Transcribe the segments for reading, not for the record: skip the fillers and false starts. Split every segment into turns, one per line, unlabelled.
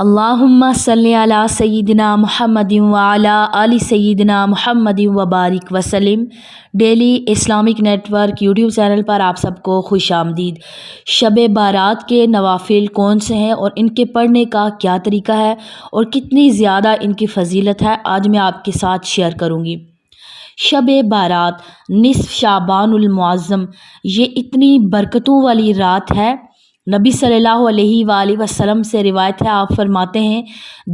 اللہم صلی علی سیدنا محمد وعلی آل سیدنا محمد وبارک وسلم۔ Daily Islamic network YouTube channel پر آپ سب کو خوش آمدید۔ شب بارات کے نوافل کون سے ہیں اور ان کے پڑھنے کا کیا طریقہ ہے اور کتنی زیادہ ان کی فضیلت ہے، آج میں آپ کے ساتھ شیئر کروں گی۔ شب بارات نصف شعبان المعظم، یہ اتنی برکتوں والی رات ہے۔ نبی صلی اللہ علیہ وآلہ وسلم سے روایت ہے، آپ فرماتے ہیں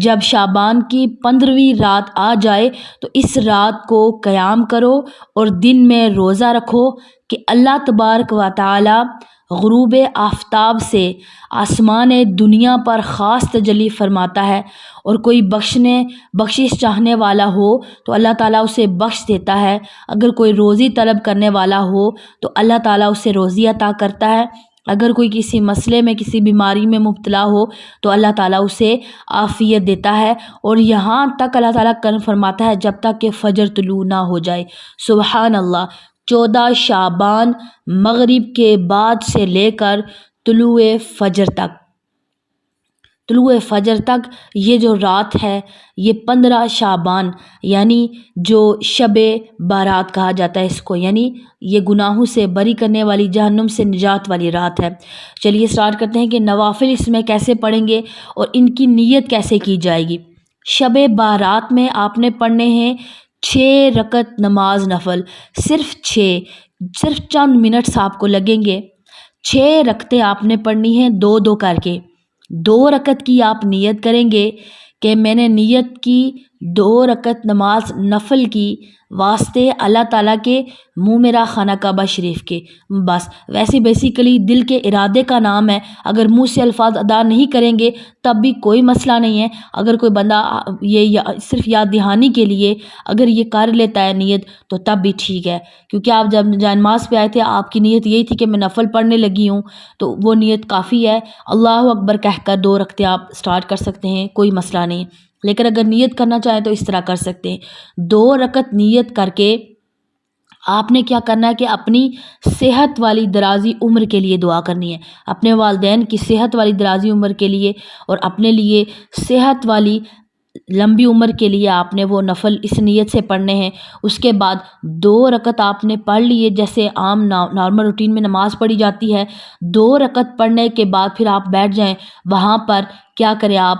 جب شعبان کی 15ویں رات آ جائے تو اس رات کو قیام کرو اور دن میں روزہ رکھو کہ اللہ تبارک و تعالی غروب آفتاب سے آسمان دنیا پر خاص تجلی فرماتا ہے، اور کوئی بخشش چاہنے والا ہو تو اللہ تعالیٰ اسے بخش دیتا ہے، اگر کوئی روزی طلب کرنے والا ہو تو اللہ تعالیٰ اسے روزی عطا کرتا ہے، اگر کوئی کسی مسئلے میں کسی بیماری میں مبتلا ہو تو اللہ تعالیٰ اسے عافیت دیتا ہے، اور یہاں تک اللہ تعالیٰ فرماتا ہے جب تک کہ فجر طلوع نہ ہو جائے۔ سبحان اللہ، 14 شعبان مغرب کے بعد سے لے کر طلوع فجر تک یہ جو رات ہے، یہ 15 شعبان یعنی جو شب بارات کہا جاتا ہے اس کو، یعنی یہ گناہوں سے بری کرنے والی، جہنم سے نجات والی رات ہے۔ چلیے سٹارٹ کرتے ہیں کہ نوافل اس میں کیسے پڑھیں گے اور ان کی نیت کیسے کی جائے گی۔ شب بارات میں آپ نے پڑھنے ہیں 6 رکعت نماز نفل، صرف چند منٹس آپ کو لگیں گے۔ 6 رکعتیں آپ نے پڑھنی ہیں 2 کر کے۔ 2 رکعت کی آپ نیت کریں گے کہ میں نے نیت کی 2 رکعت نماز نفل کی واسطے اللہ تعالیٰ کے منہ میرا خانہ کعبہ شریف کے، بس ویسے بیسیکلی دل کے ارادے کا نام ہے۔ اگر منہ سے الفاظ ادا نہیں کریں گے تب بھی کوئی مسئلہ نہیں ہے، اگر کوئی بندہ یہ صرف یاد دہانی کے لیے اگر یہ کر لیتا ہے نیت تو تب بھی ٹھیک ہے، کیونکہ آپ جب جائے نماز پہ آئے تھے آپ کی نیت یہی تھی کہ میں نفل پڑھنے لگی ہوں، تو وہ نیت کافی ہے۔ اللہ اکبر کہہ کر 2 رکعتیں آپ سٹارٹ کر سکتے ہیں، کوئی مسئلہ نہیں، لیکن اگر نیت کرنا چاہیں تو اس طرح کر سکتے ہیں۔ 2 رکعت نیت کر کے آپ نے کیا کرنا ہے کہ اپنی صحت والی درازی عمر کے لیے دعا کرنی ہے، اپنے والدین کی صحت والی درازی عمر کے لیے اور اپنے لیے صحت والی لمبی عمر کے لیے آپ نے وہ نفل اس نیت سے پڑھنے ہیں۔ اس کے بعد 2 رکعت آپ نے پڑھ لیے جیسے عام نارمل روٹین میں نماز پڑھی جاتی ہے۔ 2 رکعت پڑھنے کے بعد پھر آپ بیٹھ جائیں، وہاں پر کیا کریں، آپ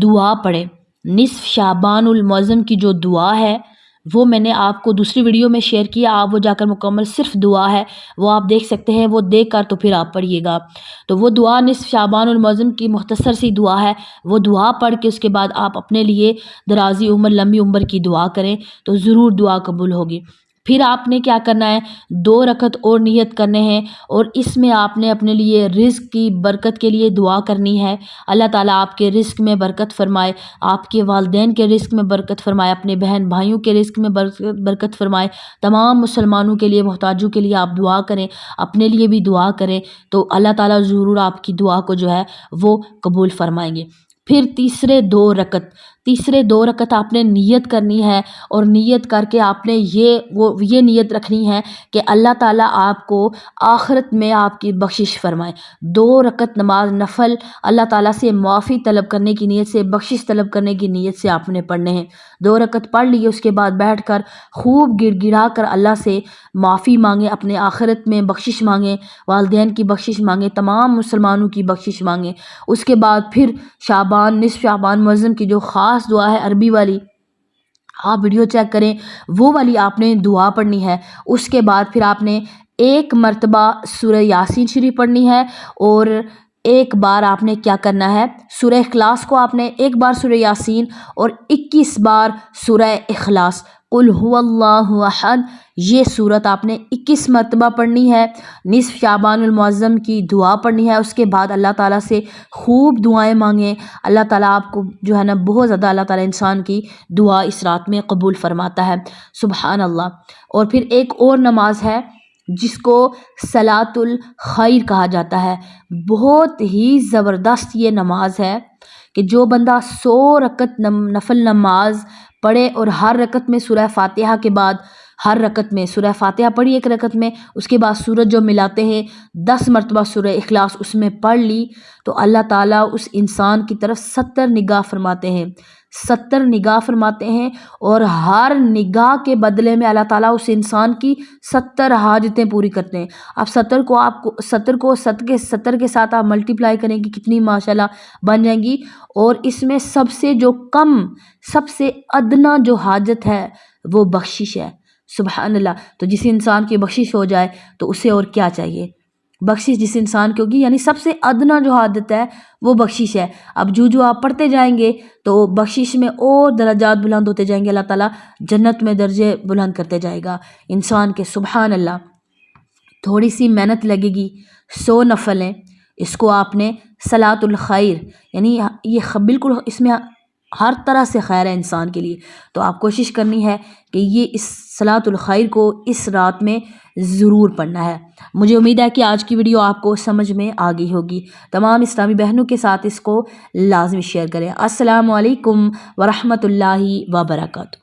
دعا پڑھیں۔ نصف شعبان المعظم کی جو دعا ہے وہ میں نے آپ کو دوسری ویڈیو میں شیئر کیا، آپ وہ جا کر مکمل صرف دعا ہے وہ آپ دیکھ سکتے ہیں، وہ دیکھ کر تو پھر آپ پڑھیے گا۔ تو وہ دعا نصف شعبان المعظم کی مختصر سی دعا ہے، وہ دعا پڑھ کے اس کے بعد آپ اپنے لیے درازی عمر لمبی عمر کی دعا کریں تو ضرور دعا قبول ہوگی۔ پھر آپ نے کیا کرنا ہے، 2 رکعت اور نیت کرنے ہیں، اور اس میں آپ نے اپنے لیے رزق کی برکت کے لیے دعا کرنی ہے۔ اللہ تعالیٰ آپ کے رزق میں برکت فرمائے، آپ کے والدین کے رزق میں برکت فرمائے، اپنے بہن بھائیوں کے رزق میں برکت فرمائے۔ تمام مسلمانوں کے لیے، محتاجوں کے لیے آپ دعا کریں، اپنے لیے بھی دعا کریں، تو اللہ تعالیٰ ضرور آپ کی دعا کو جو ہے وہ قبول فرمائیں گے۔ پھر تیسرے 2 رکعت آپ نے نیت کرنی ہے، اور نیت کر کے آپ نے یہ نیت رکھنی ہے کہ اللہ تعالیٰ آپ کو آخرت میں آپ کی بخشش فرمائے۔ 2 رکعت نماز نفل اللہ تعالیٰ سے معافی طلب کرنے کی نیت سے، بخشش طلب کرنے کی نیت سے آپ نے پڑھنے ہیں۔ 2 رکعت پڑھ لیے، اس کے بعد بیٹھ کر خوب گڑ گڑا کر اللہ سے معافی مانگیں، اپنے آخرت میں بخشش مانگیں، والدین کی بخشش مانگیں، تمام مسلمانوں کی بخشش مانگیں۔ اس کے بعد پھر نصف شعبان معظم کی جو خاص دعا ہے عربی والی، آپ ویڈیو چیک کریں، وہ والی آپ نے دعا پڑھنی ہے۔ اس کے بعد پھر آپ نے 1 مرتبہ سورہ یاسین شریف پڑھنی ہے، اور 1 بار آپ نے کیا کرنا ہے، سورہ اخلاص کو آپ نے 1 بار سورہ یاسین اور 21 بار سورہ اخلاص، قل هو اللہ احد، یہ صورت آپ نے 21 مرتبہ پڑھنی ہے۔ نصف شعبان المعظم کی دعا پڑھنی ہے، اس کے بعد اللہ تعالیٰ سے خوب دعائیں مانگیں، اللہ تعالیٰ آپ کو جو ہے نا بہت زیادہ اللہ تعالیٰ انسان کی دعا اس رات میں قبول فرماتا ہے۔ سبحان اللہ۔ اور پھر ایک اور نماز ہے جس کو صلاۃ الخیر کہا جاتا ہے، بہت ہی زبردست یہ نماز ہے کہ جو بندہ 100 رکعت نفل نماز پڑھے اور ہر رکعت میں سورہ فاتحہ کے بعد ہر رکعت میں سورہ فاتحہ پڑھی ایک رکعت میں، اس کے بعد سورت جو ملاتے ہیں 10 مرتبہ سورہ اخلاص اس میں پڑھ لی، تو اللہ تعالیٰ اس انسان کی طرف 70 نگاہ فرماتے ہیں، 70 نگاہ فرماتے ہیں، اور ہر نگاہ کے بدلے میں اللہ تعالیٰ اس انسان کی 70 حاجتیں پوری کرتے ہیں۔ اب 70 کو 70 کے ساتھ آپ ملٹیپلائی کریں کہ کتنی ماشاءاللہ بن جائیں گی، اور اس میں سب سے جو کم، سب سے ادنا جو حاجت ہے وہ بخشش ہے۔ سبحان اللہ۔ تو جس انسان کی بخشش ہو جائے تو اسے اور کیا چاہیے؟ بخشش جس انسان کی ہوگی، یعنی سب سے ادنا جو حاجت ہے وہ بخشش ہے۔ اب جو آپ پڑھتے جائیں گے تو بخشش میں اور درجات بلند ہوتے جائیں گے، اللہ تعالیٰ جنت میں درجے بلند کرتے جائے گا انسان کے۔ سبحان اللہ۔ تھوڑی سی محنت لگے گی، 100 نفل ہیں، اس کو آپ نے صلاۃ الخیر، یعنی یہ بالکل اس میں ہر طرح سے خیر ہے انسان کے لیے، تو آپ کوشش کرنی ہے کہ یہ اس صلاۃ الخیر کو اس رات میں ضرور پڑھنا ہے۔ مجھے امید ہے کہ آج کی ویڈیو آپ کو سمجھ میں آ گئی ہوگی۔ تمام اسلامی بہنوں کے ساتھ اس کو لازمی شیئر کریں۔ السلام علیکم ورحمۃ اللہ وبرکاتہ۔